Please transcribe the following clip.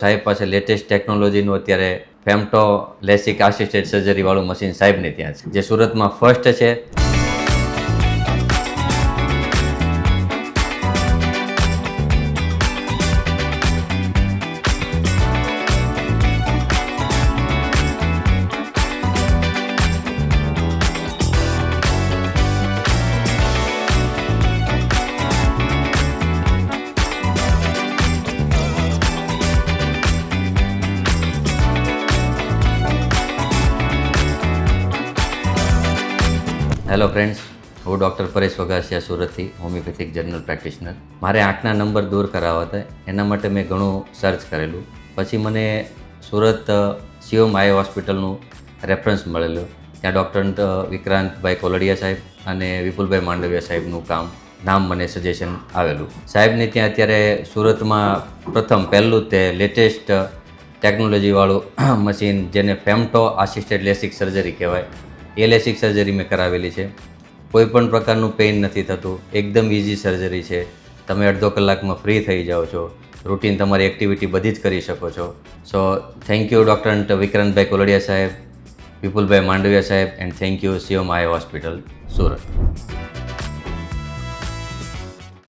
સાહેબ પાસે લેટેસ્ટ ટેકનોલોજીનું અત્યારે ફેમટો લેસિક આસિસ્ટેડ સર્જરીવાળું મશીન સાહેબને ત્યાં છે, જે સુરતમાં ફર્સ્ટ છે. હેલો ફ્રેન્ડ્સ, હું ડૉક્ટર પરેશ વઘાસિયા સુરતથી હોમિયોપેથિક જનરલ પ્રેક્ટિશનર. મારે આંખના નંબર દૂર કરાવવા હતા, એના માટે મેં ઘણું સર્ચ કરેલું. પછી મને સુરત શિવમ આઈ હોસ્પિટલનું રેફરન્સ મળેલું. ત્યાં ડૉક્ટર વિક્રાંતભાઈ કોલડિયા સાહેબ અને વિપુલભાઈ માંડવિયા સાહેબનું નામ મને સજેશન આવેલું. સાહેબને ત્યાં અત્યારે સુરતમાં પહેલું તે લેટેસ્ટ ટેકનોલોજીવાળું મશીન, જેને ફેમટો આસિસ્ટેડ લેસિક સર્જરી કહેવાય, એ લેસિક સર્જરી મેં કરાવેલી છે. કોઈ પણ પ્રકારનું પેઇન નથી થતું, એકદમ ઇઝી સર્જરી છે. તમે અડધો કલાકમાં ફ્રી થઈ જાઓ છો, રૂટીન તમારી એક્ટિવિટી બધી જ કરી શકો છો. So thank you doctor વિક્રાંતભાઈ Koladiya સાહેબ, વિપુલભાઈ માંડવિયા સાહેબ, and thank you Shivam I hospital Surat.